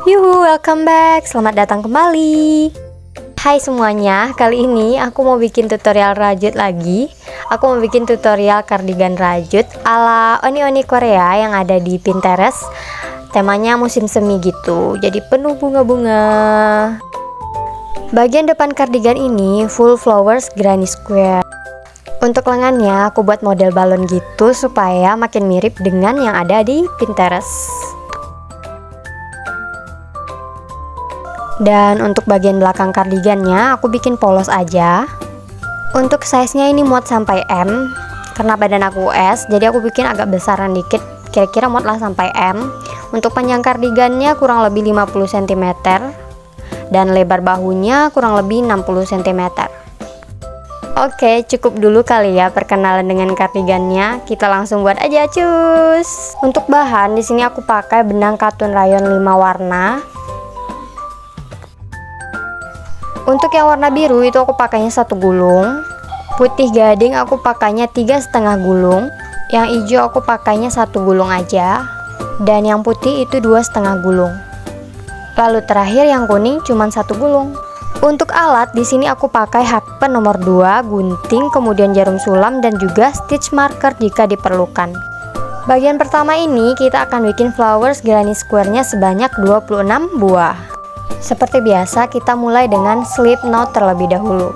Yuhu, welcome back. Selamat datang kembali. Hai semuanya, kali ini aku mau bikin tutorial rajut lagi. Aku mau bikin tutorial kardigan rajut ala oni-oni Korea yang ada di Pinterest. Temanya musim semi gitu, jadi penuh bunga-bunga. Bagian depan kardigan ini full flowers granny square. Untuk lengannya aku buat model balon gitu supaya makin mirip dengan yang ada di Pinterest. Dan untuk bagian belakang kardigannya aku bikin polos aja. Untuk size-nya ini muat sampai M. Karena badan aku S, jadi aku bikin agak besaran dikit. Kira-kira muat lah sampai M. Untuk panjang kardigannya kurang lebih 50 cm. Dan lebar bahunya kurang lebih 60 cm. Oke, cukup dulu kali ya perkenalan dengan kardigannya. Kita langsung buat aja, cus. Untuk bahan di sini aku pakai benang katun rayon 5 warna. Untuk yang warna biru itu aku pakainya 1 gulung. Putih gading aku pakainya 3,5 gulung. Yang hijau aku pakainya 1 gulung aja. Dan yang putih itu 2,5 gulung. Lalu terakhir yang kuning cuma 1 gulung. Untuk alat di sini aku pakai hakpen nomor 2, gunting, kemudian jarum sulam dan juga stitch marker jika diperlukan. Bagian pertama ini kita akan bikin flowers granny square-nya sebanyak 26 buah. Seperti biasa kita mulai dengan slip knot terlebih dahulu.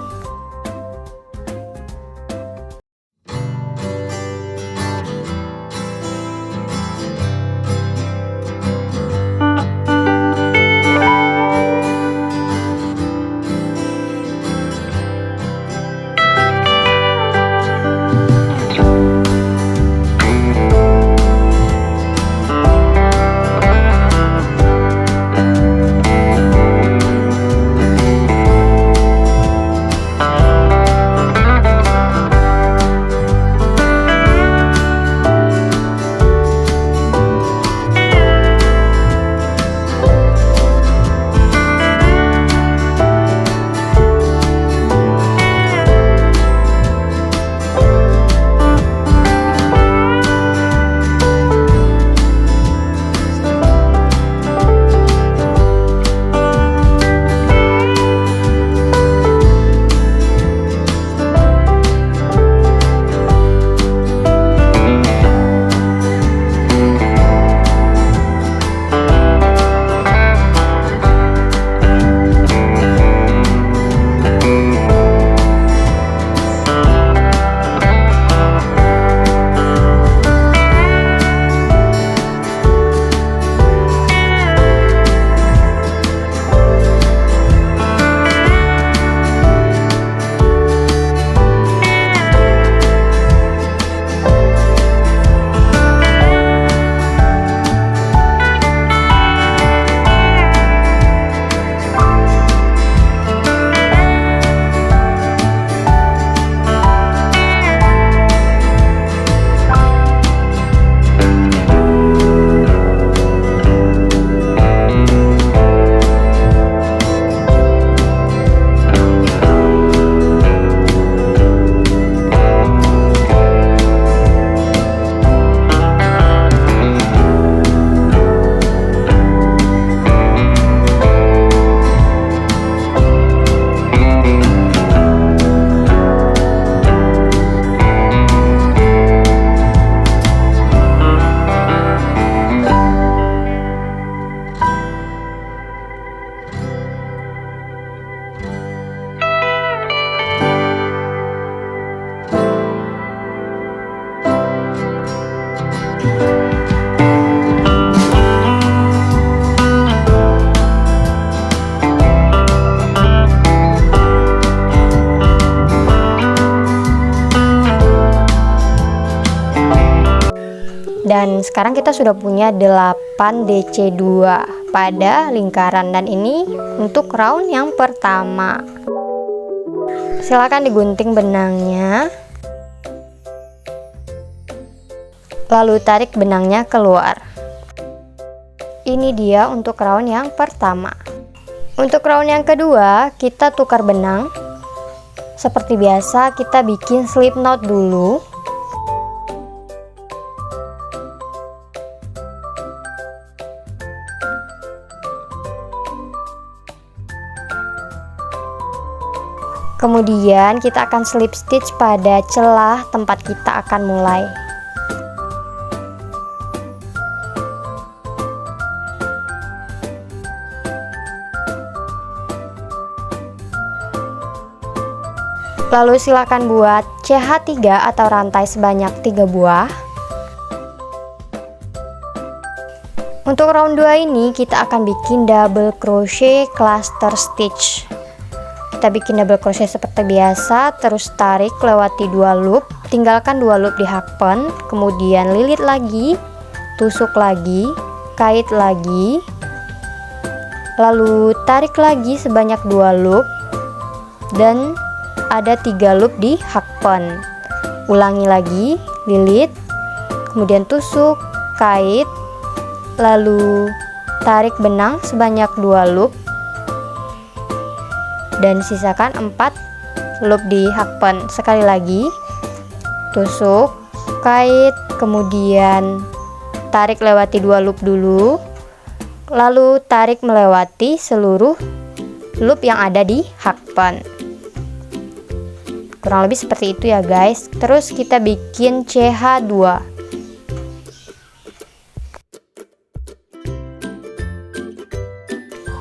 Dan sekarang kita sudah punya 8 DC2 pada lingkaran, dan ini untuk round yang pertama. Silakan digunting benangnya. Lalu tarik benangnya keluar. Ini dia untuk round yang pertama. Untuk round yang kedua, kita tukar benang. Seperti biasa, kita bikin slip knot dulu. Kemudian kita akan slip stitch pada celah tempat kita akan mulai. Lalu silakan buat CH3 atau rantai sebanyak 3 buah. Untuk round 2 ini kita akan bikin double crochet cluster stitch. Kita bikin double crochet seperti biasa, terus tarik lewati 2 loop, tinggalkan 2 loop di hakpen, kemudian lilit lagi, tusuk lagi, kait lagi, lalu tarik lagi sebanyak 2 loop, dan ada 3 loop di hakpen. Ulangi lagi, lilit, kemudian tusuk, kait, lalu tarik benang sebanyak 2 loop, dan sisakan 4 loop di hakpen. Sekali lagi, tusuk, kait, kemudian tarik lewati 2 loop dulu, lalu tarik melewati seluruh loop yang ada di hakpen. Kurang lebih seperti itu ya guys. Terus kita bikin CH2.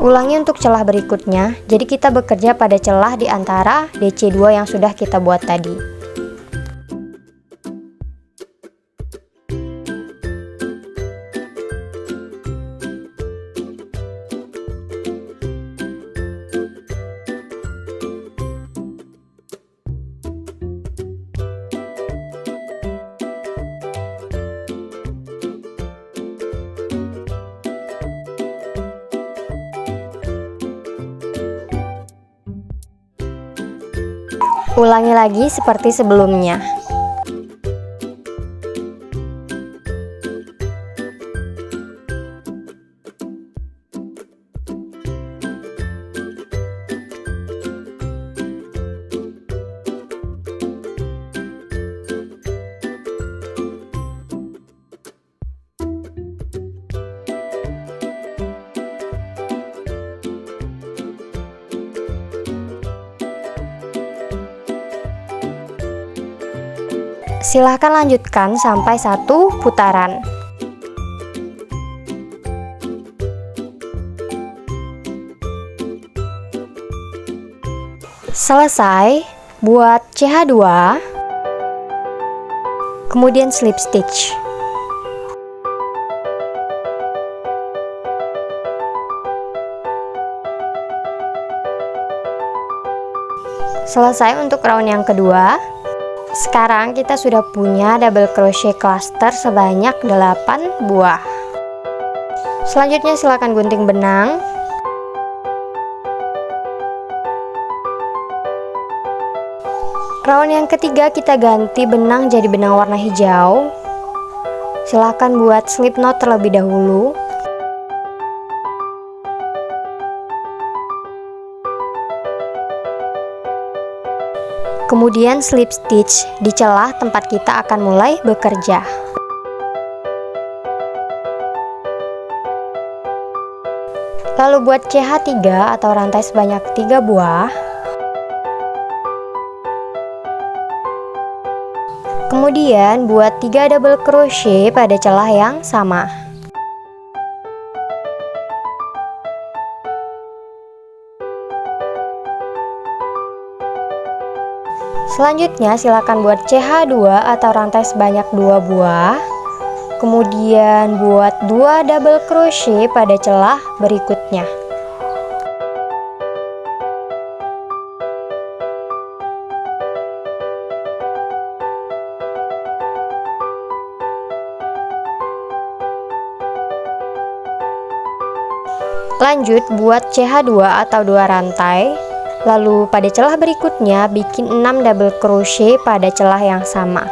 Ulangi untuk celah berikutnya, jadi kita bekerja pada celah di antara DC2 yang sudah kita buat tadi. Ulangi lagi seperti sebelumnya. Silahkan lanjutkan sampai 1 putaran. Selesai, buat CH2, kemudian slip stitch. Selesai untuk round yang kedua. Sekarang kita sudah punya double crochet cluster sebanyak 8 buah. Selanjutnya silakan gunting benang. Round yang ketiga kita ganti benang jadi benang warna hijau. Silakan buat slip knot terlebih dahulu. Kemudian slip stitch di celah tempat kita akan mulai bekerja. Lalu buat CH3 atau rantai sebanyak 3 buah. Kemudian buat 3 double crochet pada celah yang sama. Selanjutnya silakan buat CH2 atau rantai sebanyak 2 buah. Kemudian buat 2 double crochet pada celah berikutnya. Lanjut buat CH2 atau 2 rantai. Lalu pada celah berikutnya bikin 6 double crochet pada celah yang sama.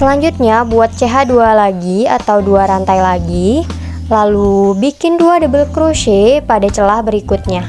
Selanjutnya buat CH2 lagi atau 2 rantai lagi, lalu bikin 2 double crochet pada celah berikutnya.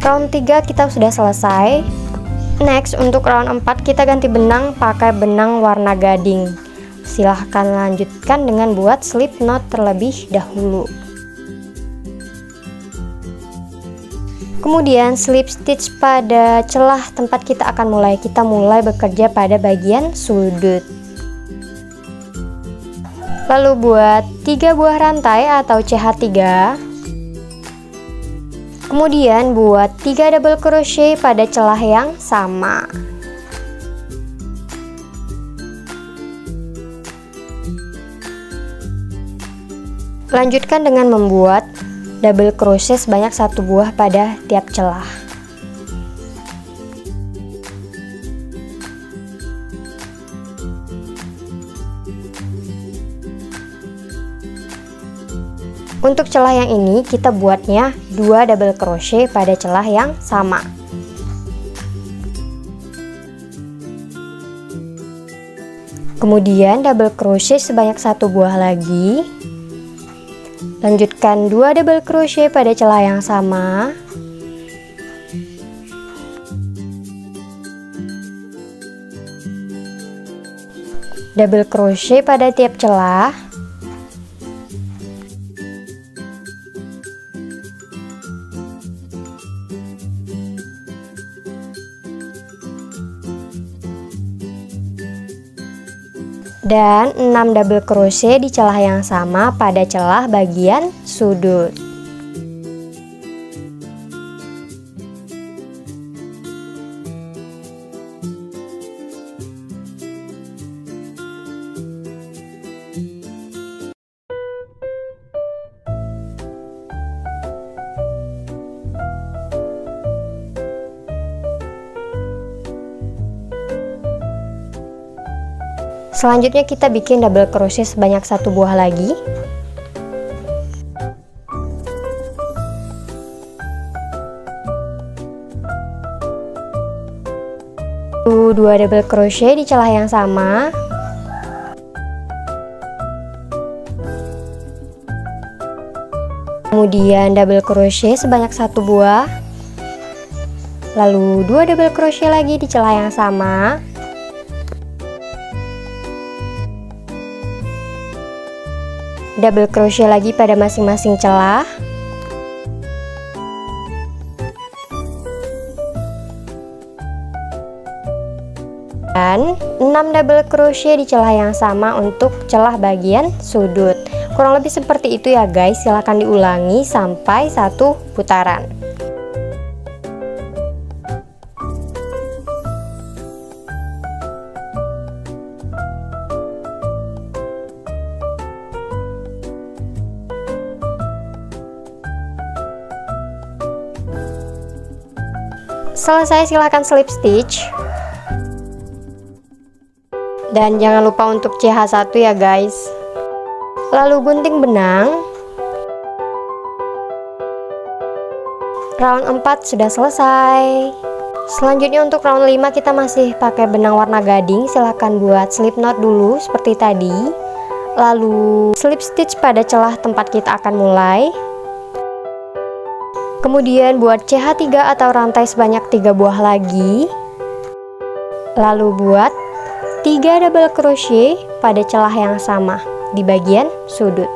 Round 3 kita sudah selesai. Next, untuk round 4 kita ganti benang pakai benang warna gading. Silahkan lanjutkan dengan buat slip knot terlebih dahulu. Kemudian slip stitch pada celah tempat kita akan mulai. Kita mulai bekerja pada bagian sudut. Lalu buat 3 buah rantai atau CH3. Kemudian buat 3 double crochet pada celah yang sama. Lanjutkan dengan membuat double crochet sebanyak 1 buah pada tiap celah. Untuk celah yang ini kita buatnya 2 double crochet pada celah yang sama. Kemudian double crochet sebanyak 1 buah lagi. Lanjutkan 2 double crochet pada celah yang sama. Double crochet pada tiap celah. Dan 6 double crochet di celah yang sama pada celah bagian sudut. Selanjutnya kita bikin double crochet sebanyak 1 buah lagi. Dua double crochet di celah yang sama. Kemudian double crochet sebanyak 1 buah. Lalu 2 double crochet lagi di celah yang sama. Double crochet lagi pada masing-masing celah. Dan 6 double crochet di celah yang sama untuk celah bagian sudut. Kurang lebih seperti itu ya guys, silahkan diulangi sampai 1 putaran. Selesai, silahkan slip stitch. Dan jangan lupa untuk CH1 ya guys. Lalu gunting benang. Round 4 sudah selesai. Selanjutnya untuk round 5 kita masih pakai benang warna gading. Silahkan buat slip knot dulu seperti tadi. Lalu slip stitch pada celah tempat kita akan mulai. Kemudian buat CH3 atau rantai sebanyak 3 buah lagi. Lalu buat 3 double crochet pada celah yang sama di bagian sudut.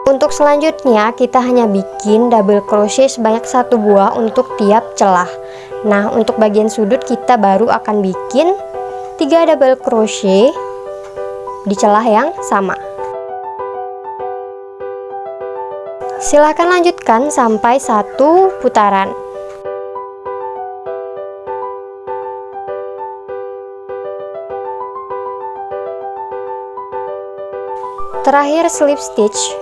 Untuk selanjutnya kita hanya bikin double crochet sebanyak 1 buah untuk tiap celah. Nah, untuk bagian sudut kita baru akan bikin 3 double crochet di celah yang sama. Silahkan lanjutkan sampai 1 putaran. Terakhir slip stitch.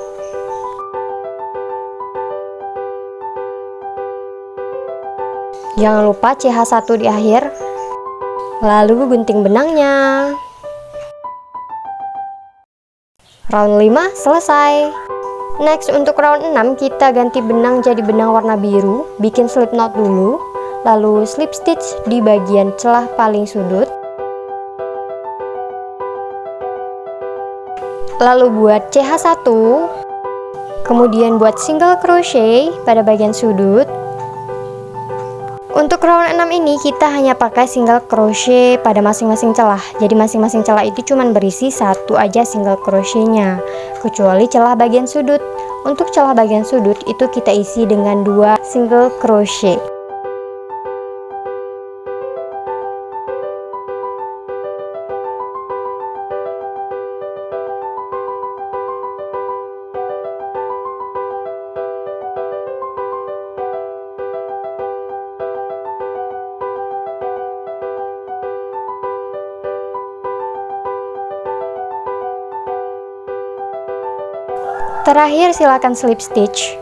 Jangan lupa CH1 di akhir. Lalu gunting benangnya. Round 5 selesai. Next, untuk round 6 kita ganti benang jadi benang warna biru. Bikin slip knot dulu. Lalu slip stitch di bagian celah paling sudut. Lalu buat CH1. Kemudian buat single crochet pada bagian sudut. Untuk round 6 ini kita hanya pakai single crochet pada masing-masing celah. Jadi masing-masing celah itu cuma berisi 1 aja single crochetnya, kecuali celah bagian sudut. Untuk celah bagian sudut itu kita isi dengan 2 single crochet. Terakhir silakan slip stitch.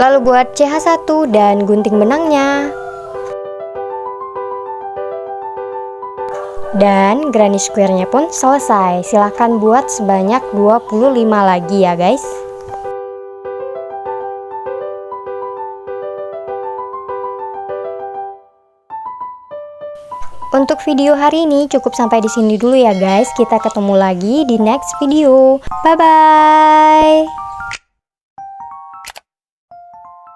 Lalu buat CH1 dan gunting benangnya. Dan granny square-nya pun selesai. Silahkan buat sebanyak 25 lagi ya guys. Untuk video hari ini cukup sampai di sini dulu ya guys. Kita ketemu lagi di next video. Bye bye.